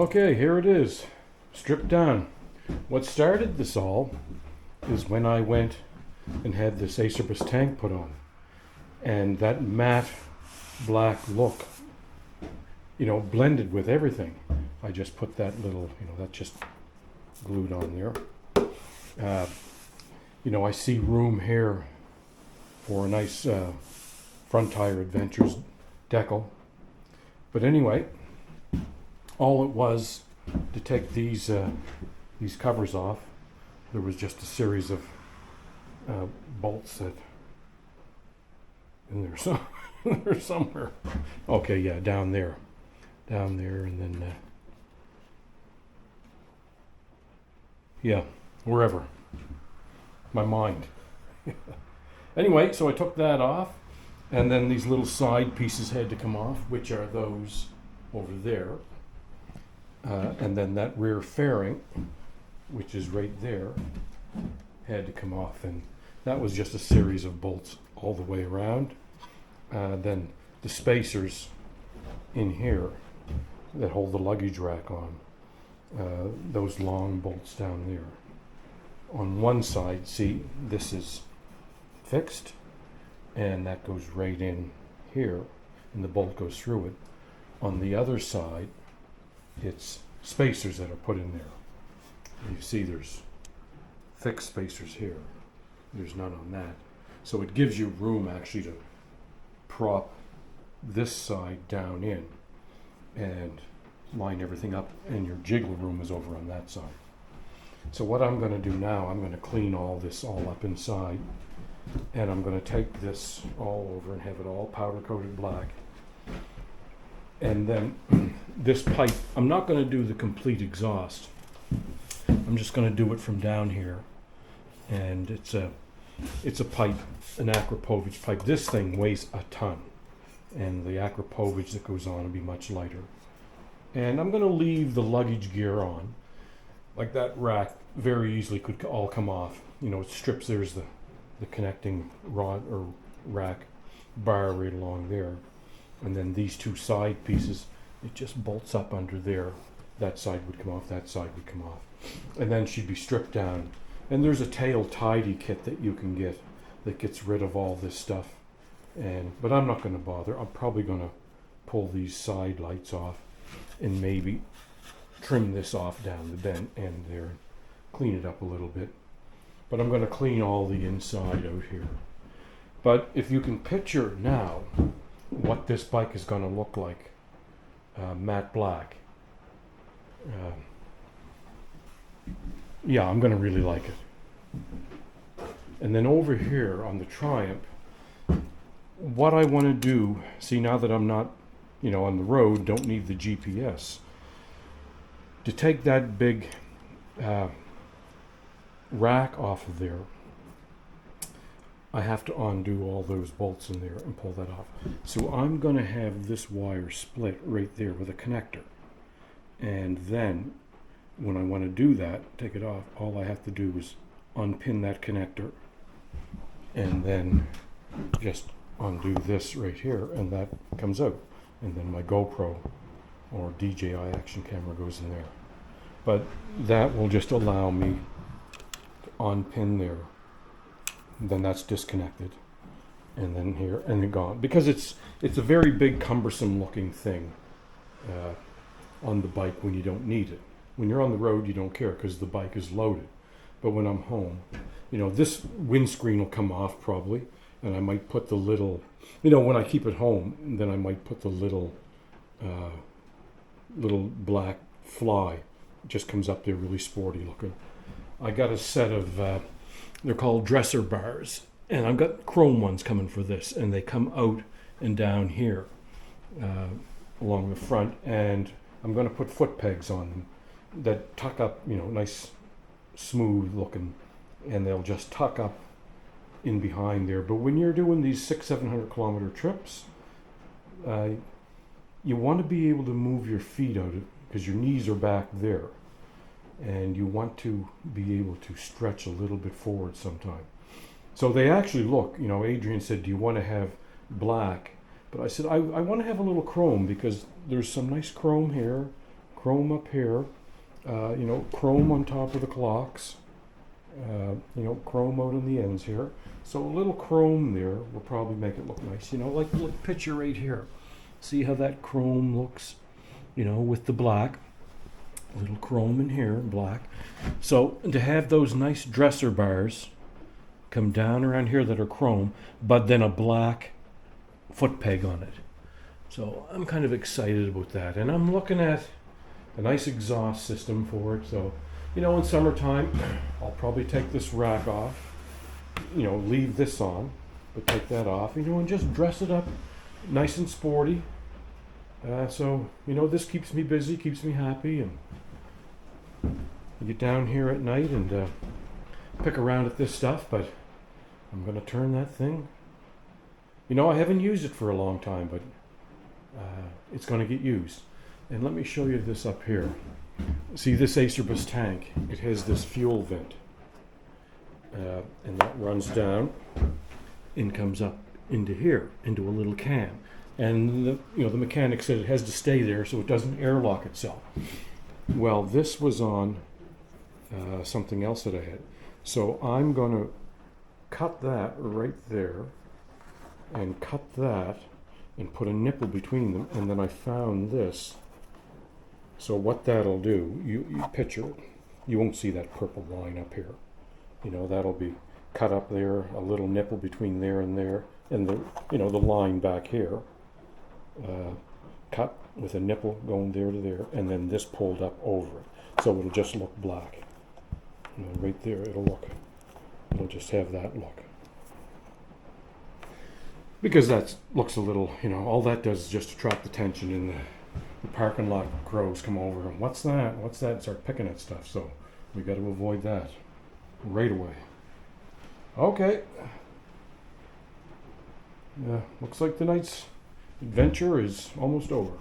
Okay, here it is, stripped down. What started this all is when I went and had this Acerbus tank put on. And that matte black look, blended with everything. I just put that little, that just glued on there. I see room here for a nice front tire adventures decal. But anyway, all it was to take these covers off. There was just a series of bolts that in there, so they're somewhere. Okay, yeah, down there, and then wherever. My mind. Anyway, so I took that off, and then these little side pieces had to come off, which are those over there. And then that rear fairing, which is right there, had to come off. And that was just a series of bolts all the way around. Then the spacers in here that hold the luggage rack on, those long bolts down there. On one side, see, this is fixed, and that goes right in here, and the bolt goes through it. On the other side, it's spacers that are put in there. You see there's fixed spacers here. There's none on that. So it gives you room actually to prop this side down in and line everything up, and your jiggle room is over on that side. So what I'm going to do now, I'm going to clean all this all up inside, and I'm going to take this all over and have it all powder coated black. And then this pipe, I'm not going to do the complete exhaust. I'm just going to do it from down here. And it's a pipe, an Akrapovic pipe. This thing weighs a ton, and the Akrapovic that goes on will be much lighter. And I'm going to leave the luggage gear on. Like that rack very easily could all come off. It strips, there's the connecting rod or rack bar right along there. And then these two side pieces, it just bolts up under there. That side would come off, that side would come off. And then she'd be stripped down. And there's a tail tidy kit that you can get that gets rid of all this stuff. But I'm not going to bother. I'm probably going to pull these side lights off and maybe trim this off down the bent end there and clean it up a little bit. But I'm going to clean all the inside out here. But if you can picture now what this bike is going to look like, matte black. I'm going to really like it. And then over here on the Triumph, what I want to do, see, now that I'm not, on the road, don't need the GPS, to take that big rack off of there, I have to undo all those bolts in there and pull that off. So I'm going to have this wire split right there with a connector. And then when I want to do that, take it off, all I have to do is unpin that connector and then just undo this right here, and that comes out. And then my GoPro or DJI action camera goes in there. But that will just allow me to unpin there. Then that's disconnected, and then here, and then gone. Because it's a very big, cumbersome looking thing on the bike when you don't need it. When you're on the road, you don't care because the bike is loaded. But when I'm home, this windscreen will come off probably, and I might put the little, when I keep it home, then I might put the little black fly. It just comes up there really sporty looking. I got a set of, they're called dresser bars, and I've got chrome ones coming for this, and they come out and down here along the front, and I'm going to put foot pegs on them that tuck up, nice smooth looking, and they'll just tuck up in behind there. But when you're doing these 600-700 kilometer trips, you want to be able to move your feet out because your knees are back there, and you want to be able to stretch a little bit forward sometime. So they actually look, Adrian said, do you want to have black? But I said, I want to have a little chrome because there's some nice chrome here, chrome up here, you know, chrome on top of the clocks, you know, chrome out on the ends here. So a little chrome there will probably make it look nice, you know, like the picture right here. See how that chrome looks, you know, with the black. A little chrome in here, black. So to have those nice dresser bars come down around here that are chrome, but then a black foot peg on it. So I'm kind of excited about that. And I'm looking at a nice exhaust system for it. So, you know, in summertime, I'll probably take this rack off, you know, leave this on, but take that off, you know, and just dress it up nice and sporty. So, you know, this keeps me busy, keeps me happy, and I get down here at night and pick around at this stuff, but I'm going to turn that thing. You know, I haven't used it for a long time, but it's going to get used. And let me show you this up here. See this Acerbus tank? It has this fuel vent. And that runs down and comes up into here, into a little can. And the mechanic said it has to stay there so it doesn't airlock itself. Well, this was on something else that I had. So I'm going to cut that right there and cut that and put a nipple between them. And then I found this. So what that'll do, you picture it. You won't see that purple line up here. You know, that'll be cut up there, a little nipple between there, and the, you know, the line back here. Cut with a nipple going there to there, and then this pulled up over it. So it'll just look black. You know, right there, it'll just have that look. Because that looks a little, you know, all that does is just attract the tension in the parking lot. Crows come over and what's that? What's that? And start picking at stuff. So we got to avoid that right away. Okay. Looks like tonight's adventure is almost over.